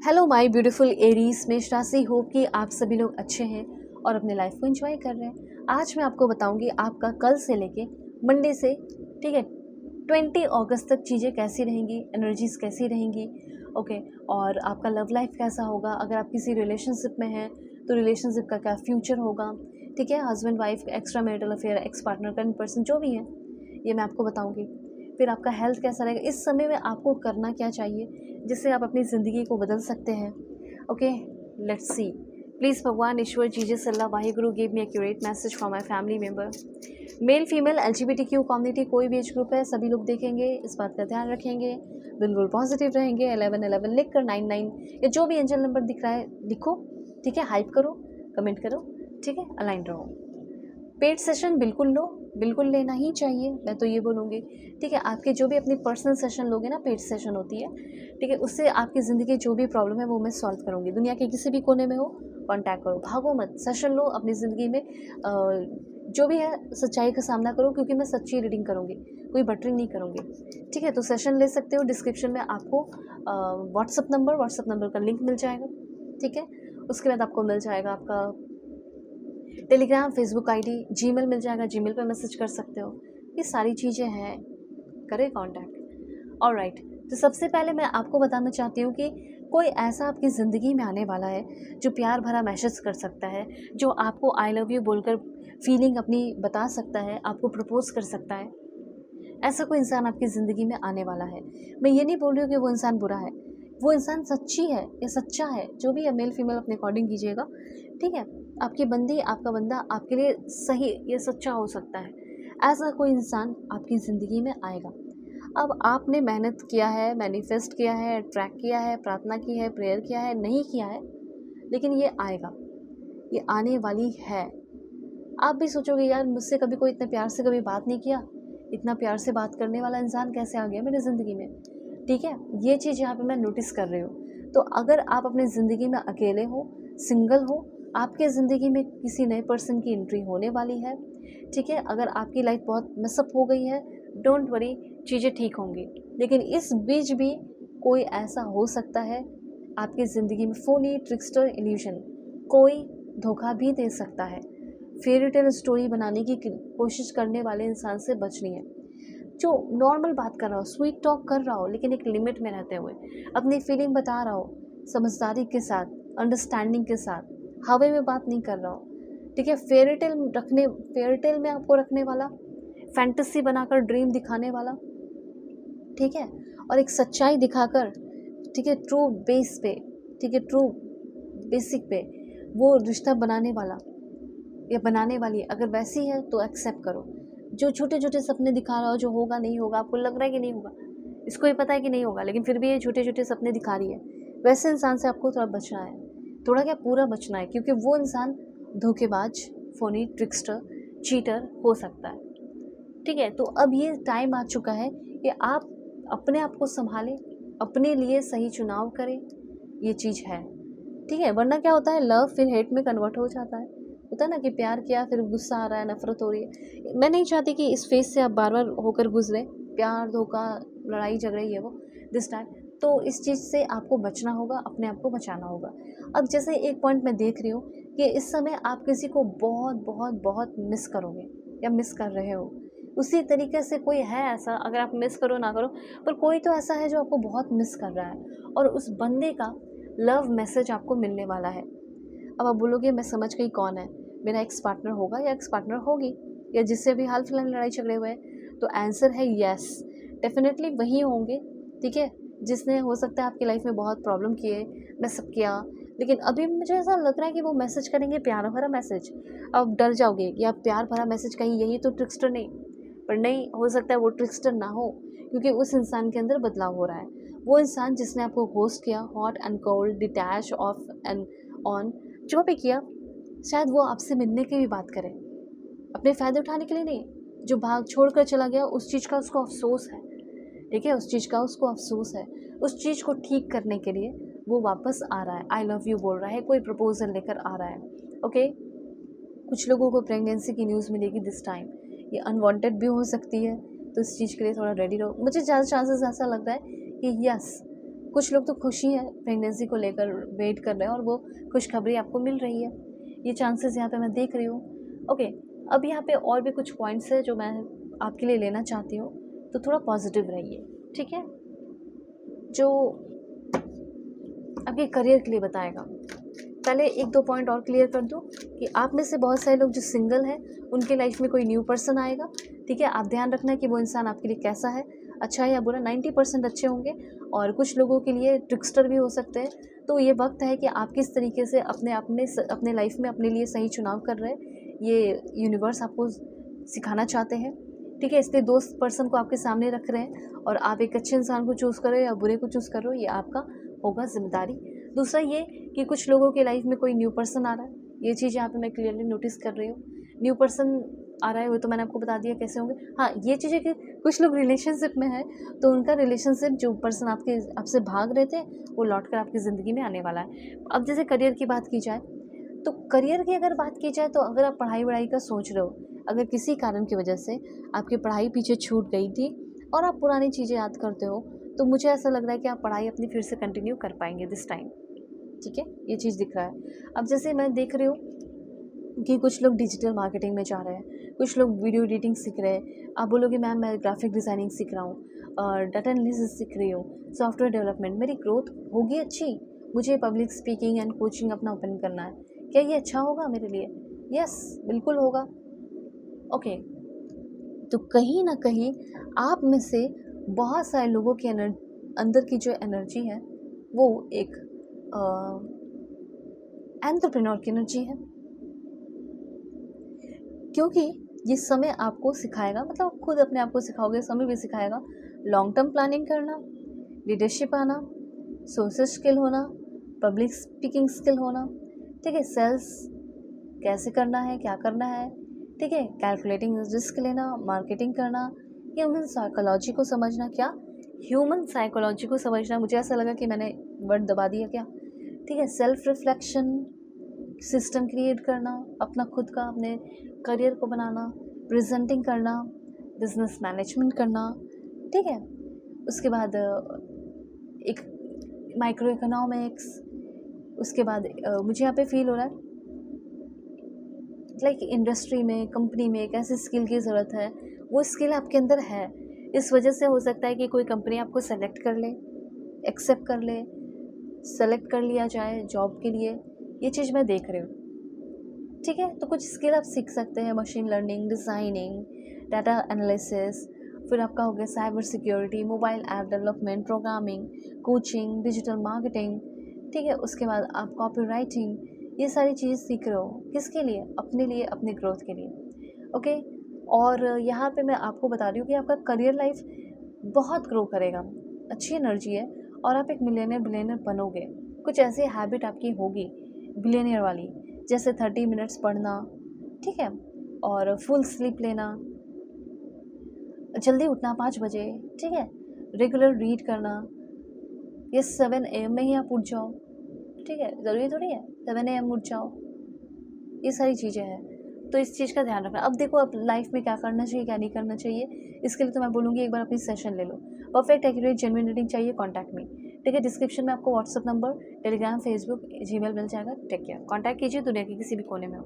Hello my beautiful Aries, मेष राशि। Hope कि आप सभी लोग अच्छे हैं और अपने लाइफ को एंजॉय कर रहे हैं। आज मैं आपको बताऊंगी आपका कल से लेके मंडे से, ठीक है, 20 अगस्त तक चीज़ें कैसी रहेंगी, एनर्जीज कैसी रहेंगी, ओके। और आपका लव लाइफ कैसा होगा, अगर आप किसी रिलेशनशिप में हैं तो रिलेशनशिप का क्या फ्यूचर होगा, ठीक है। Husband wife, extra marital affair, ex partner, current person, जो भी है ये मैं आपको बताऊंगी। फिर आपका हेल्थ कैसा रहेगा, इस समय में आपको करना क्या चाहिए जिससे आप अपनी ज़िंदगी को बदल सकते हैं। Okay, let's see. प्लीज़ भगवान, ईश्वर, Jesus, Allah, Waheguru give me accurate message for my family member. Male female LGBTQ community, कोई भी एज ग्रुप है, सभी लोग देखेंगे, इस बात का ध्यान रखेंगे, बिल्कुल पॉजिटिव रहेंगे। 1111 लिख कर 99 या जो भी एंजल नंबर दिख रहा है लिखो, ठीक है। हाइप करो, कमेंट करो, ठीक है। अलाइन रहो। पेड सेशन बिल्कुल लो, बिल्कुल लेना ही चाहिए, मैं तो ये बोलूँगी, ठीक है। आपके जो भी अपनी पर्सनल सेशन लोगे ना, पेड सेशन होती है, ठीक है, उससे आपकी ज़िंदगी जो भी प्रॉब्लम है वो मैं सॉल्व करूँगी। दुनिया के किसी भी कोने में हो, कांटेक्ट करो, भागो मत, सेशन लो अपनी ज़िंदगी में। जो भी है सच्चाई का सामना करो, क्योंकि मैं सच्ची रीडिंग करूँगी, कोई बटरिंग नहीं करूँगी, ठीक है। तो सेशन ले सकते हो, डिस्क्रिप्शन में आपको व्हाट्सअप नंबर का लिंक मिल जाएगा, ठीक है। उसके बाद आपको मिल जाएगा आपका टेलीग्राम, फेसबुक आईडी, जीमेल मिल जाएगा, जीमेल पे मैसेज कर सकते हो। ये सारी चीज़ें हैं, करें कांटेक्ट। ऑलराइट, तो सबसे पहले मैं आपको बताना चाहती हूँ कि कोई ऐसा आपकी ज़िंदगी में आने वाला है जो प्यार भरा मैसेज कर सकता है, जो आपको आई लव यू बोलकर फीलिंग अपनी बता सकता है, आपको प्रपोज कर सकता है। ऐसा कोई इंसान आपकी ज़िंदगी में आने वाला है। मैं ये नहीं बोल रही हूँ कि वो इंसान बुरा है, वो इंसान सच्ची है या सच्चा है, जो भी है, मेल फीमेल अपने अकॉर्डिंग कीजिएगा, ठीक है। आपकी बंदी, आपका बंदा आपके लिए सही या सच्चा हो सकता है। ऐसा कोई इंसान आपकी ज़िंदगी में आएगा। अब आपने मेहनत किया है, मैनिफेस्ट किया है, ट्रैक किया है, प्रार्थना की है, प्रेयर किया है, नहीं किया है, लेकिन ये आएगा, ये आने वाली है। आप भी सोचोगे यार, मुझसे कभी कोई इतने प्यार से कभी बात नहीं किया, इतना प्यार से बात करने वाला इंसान कैसे आ गया मेरी ज़िंदगी में, ठीक है। ये चीज़ यहाँ पे मैं नोटिस कर रही हूँ। तो अगर आप अपनी ज़िंदगी में अकेले हो, सिंगल हो, आपके ज़िंदगी में किसी नए पर्सन की एंट्री होने वाली है, ठीक है। अगर आपकी लाइफ बहुत मिसअप हो गई है, डोंट वरी, चीज़ें ठीक होंगी। लेकिन इस बीच भी कोई ऐसा हो सकता है आपकी ज़िंदगी में, फोनी, ट्रिक्स्टर, इल्यूजन, कोई धोखा भी दे सकता है। फेरी टेल स्टोरी बनाने की कोशिश करने वाले इंसान से बचनी है। जो नॉर्मल बात कर रहा हो, स्वीट टॉक कर रहा हो, लेकिन एक लिमिट में रहते हुए अपनी फीलिंग बता रहा हो, समझदारी के साथ, अंडरस्टैंडिंग के साथ, हवा में बात नहीं कर रहा हो, ठीक है। फेयर टेल में आपको रखने वाला, फैंटेसी बनाकर ड्रीम दिखाने वाला, ठीक है, और एक सच्चाई दिखाकर, ठीक है, ट्रू बेस पे, ठीक है, ट्रू बेसिक पे वो रिश्ता बनाने वाला या बनाने वाली, अगर वैसी है तो एक्सेप्ट करो। जो छोटे छोटे सपने दिखा रहा हो, जो होगा नहीं होगा, आपको लग रहा है कि नहीं होगा, इसको ही पता है कि नहीं होगा, लेकिन फिर भी ये छोटे छोटे सपने दिखा रही है, वैसे इंसान से आपको थोड़ा बचना है, थोड़ा क्या पूरा बचना है, क्योंकि वो इंसान धोखेबाज, फोनी, ट्रिक्स्टर, चीटर हो सकता है, ठीक है। तो अब ये टाइम आ चुका है कि आप अपने आप को संभालें, अपने लिए सही चुनाव करें, ये चीज़ है, ठीक है। वरना क्या होता है, लव फिर हेट में कन्वर्ट हो जाता है। होता है ना कि प्यार किया, फिर गुस्सा आ रहा है, नफरत हो रही है। मैं नहीं चाहती कि इस फेज से आप बार बार होकर गुजरें, प्यार, धोखा, लड़ाई झगड़े, ये वो दिस टाइम। तो इस चीज़ से आपको बचना होगा, अपने आप को बचाना होगा। अब जैसे एक पॉइंट मैं देख रही हूँ कि इस समय आप किसी को बहुत बहुत बहुत मिस करोगे या मिस कर रहे हो। उसी तरीके से कोई है ऐसा, अगर आप मिस करो ना करो, पर कोई तो ऐसा है जो आपको बहुत मिस कर रहा है, और उस बंदे का लव मैसेज आपको मिलने वाला है। अब आप बोलोगे मैं समझ गई कौन है, मेरा एक्स पार्टनर होगा या एक्स पार्टनर होगी, या जिससे अभी हाल फिलहाल लड़ाई झगड़े हुए हैं, तो आंसर है यस, डेफिनेटली वही होंगे, ठीक है। जिसने हो सकता है आपकी लाइफ में बहुत प्रॉब्लम किए, मैसअप किया, लेकिन अभी मुझे ऐसा लग रहा है कि वो मैसेज करेंगे प्यार भरा मैसेज। अब डर जाओगे कि आप प्यार भरा मैसेज कहीं, यही तो ट्रिक्स्टर नहीं, पर नहीं, हो सकता है वो ट्रिक्स्टर ना हो, क्योंकि उस इंसान के अंदर बदलाव हो रहा है। वो इंसान जिसने आपको होस्ट किया, hot and cold, detach, of and on, जो भी किया, शायद वो आपसे मिलने की भी बात करे, अपने फ़ायदे उठाने के लिए नहीं। जो भाग छोड़ कर चला गया, उस चीज़ का उसको अफसोस है, ठीक है, उस चीज़ का उसको अफसोस है। उस चीज़ को ठीक करने के लिए वो वापस आ रहा है, आई लव यू बोल रहा है, कोई प्रपोजल लेकर आ रहा है, ओके। कुछ लोगों को प्रेगनेंसी की न्यूज़ मिलेगी दिस टाइम, ये अनवांटेड भी हो सकती है, तो इस चीज़ के लिए थोड़ा रेडी रहो। मुझे ज़्यादा चांसेस ऐसा लग रहा है कि यस, कुछ लोग तो खुशी है प्रेगनेंसी को लेकर, वेट कर रहे हैं और वो खुशखबरी आपको मिल रही है। ये चांसेस यहाँ पे मैं देख रही हूँ। ओके, अब यहाँ पे और भी कुछ पॉइंट्स है जो मैं आपके लिए लेना चाहती हूँ, तो थोड़ा पॉजिटिव रहिए, ठीक है। जो आपके करियर के लिए बताएगा, पहले एक दो पॉइंट और क्लियर कर दूं कि आप में से बहुत सारे लोग जो सिंगल हैं उनके लाइफ में कोई न्यू पर्सन आएगा, ठीक है। आप ध्यान रखना कि वो इंसान आपके लिए कैसा है, अच्छा है या बुरा। 90% अच्छे होंगे और कुछ लोगों के लिए ट्रिक्स्टर भी हो सकते हैं। तो ये वक्त है कि आप किस तरीके से अपने लाइफ में अपने लिए सही चुनाव कर रहे हैं, ये यूनिवर्स आपको सिखाना चाहते हैं, ठीक है। इसलिए दोस्त पर्सन को आपके सामने रख रहे हैं और आप एक अच्छे इंसान को चूज़ करो या बुरे को चूज़ करो, ये आपका होगा जिम्मेदारी। दूसरा ये कि कुछ लोगों के लाइफ में कोई न्यू पर्सन आ रहा है, ये चीज़ यहाँ पे मैं क्लियरली नोटिस कर रही हूँ। न्यू पर्सन आ रहा है वो तो मैंने आपको बता दिया कैसे होंगे। हाँ, ये चीज़ है कि कुछ लोग रिलेशनशिप में हैं तो उनका रिलेशनशिप, जो पर्सन आपसे भाग रहे थे वो लौट कर आपकी ज़िंदगी में आने वाला है। अब जैसे करियर की बात की जाए, तो करियर की अगर बात की जाए तो अगर आप पढ़ाई वढ़ाई का सोच रहे हो, अगर किसी कारण की वजह से आपकी पढ़ाई पीछे छूट गई थी और आप पुरानी चीज़ें याद करते हो, तो मुझे ऐसा लग रहा है कि आप पढ़ाई अपनी फिर से कंटिन्यू कर पाएंगे दिस टाइम, ठीक है। ये चीज़ दिख रहा है। अब जैसे मैं देख रही हूँ कि कुछ लोग डिजिटल मार्केटिंग में जा रहे हैं, कुछ लोग वीडियो एडिटिंग सीख रहे हैं। आप बोलोगे मैम मैं ग्राफिक डिज़ाइनिंग सीख रहा हूँ और डाटा एनालिसिस सीख रही हूँ, सॉफ्टवेयर डेवलपमेंट, मेरी ग्रोथ होगी अच्छी, मुझे पब्लिक स्पीकिंग एंड कोचिंग अपना ओपन करना है, क्या ये अच्छा होगा मेरे लिए? यस, बिल्कुल होगा। ओके, तो कहीं ना कहीं आप में से बहुत सारे लोगों के अंदर की जो एनर्जी है वो एक एंटरप्रेन्योर की एनर्जी है, क्योंकि ये समय आपको सिखाएगा, मतलब आप खुद अपने आप को सिखाओगे, समय भी सिखाएगा लॉन्ग टर्म प्लानिंग करना, लीडरशिप आना, सोशल स्किल होना, पब्लिक स्पीकिंग स्किल होना, ठीक है, सेल्स कैसे करना है, क्या करना है, ठीक है, कैलकुलेटिंग रिस्क लेना, मार्केटिंग करना, ह्यूमन साइकोलॉजी को समझना। क्या ह्यूमन साइकोलॉजी को समझना? मुझे ऐसा लगा कि मैंने वर्ड दबा दिया क्या, ठीक है। सेल्फ रिफ्लेक्शन सिस्टम क्रिएट करना, अपना खुद का अपने करियर को बनाना, प्रेजेंटिंग करना, बिजनेस मैनेजमेंट करना, ठीक है। उसके बाद एक माइक्रो इकोनॉमिक्स, उसके बाद मुझे यहाँ पे फील हो रहा है लाइक इंडस्ट्री में, कंपनी में एक ऐसी स्किल की ज़रूरत है, वो स्किल आपके अंदर है, इस वजह से हो सकता है कि कोई कंपनी आपको सेलेक्ट कर ले, एक्सेप्ट कर ले, सेलेक्ट कर लिया जाए जॉब के लिए। ये चीज़ मैं देख रही हूँ, ठीक है। तो कुछ स्किल आप सीख सकते हैं, machine learning, designing, data analysis, फिर आपका हो गया cyber security, mobile app development, programming, coaching, digital marketing, ठीक है। उसके बाद आप कॉपी राइटिंग, ये सारी चीज़ सीख रहे हो, किसके लिए? अपने लिए, अपने ग्रोथ के लिए, ओके। और यहाँ पे मैं आपको बता रही हूँ कि आपका करियर लाइफ बहुत ग्रो करेगा, अच्छी एनर्जी है और आप एक मिलियनियर बिलियनियर बनोगे। कुछ ऐसी हैबिट आपकी होगी बिलियनियर वाली, जैसे 30 मिनट्स पढ़ना, ठीक है, और फुल स्लीप लेना, जल्दी उठना 5 बजे, ठीक है, रेगुलर रीड करना, ये 7 AM में ही आप उठ जाओ, ठीक है, ज़रूरी थोड़ी है 7 AM उठ जाओ, ये सारी चीज़ें हैं। तो इस चीज़ का ध्यान रखना। अब देखो अब लाइफ में क्या करना चाहिए, क्या नहीं करना चाहिए, इसके लिए तो मैं बोलूँगी एक बार अपनी सेशन ले लो। परफेक्ट एक्यूरेट जेन्युइन रीडिंग चाहिए, कॉन्टैक्ट मी, ठीक है। डिस्क्रिप्शन में आपको WhatsApp number, Telegram, Facebook, Gmail मिल जाएगा। टेक केयर, कॉन्टैक्ट कीजिए दुनिया के किसी भी कोने में हो।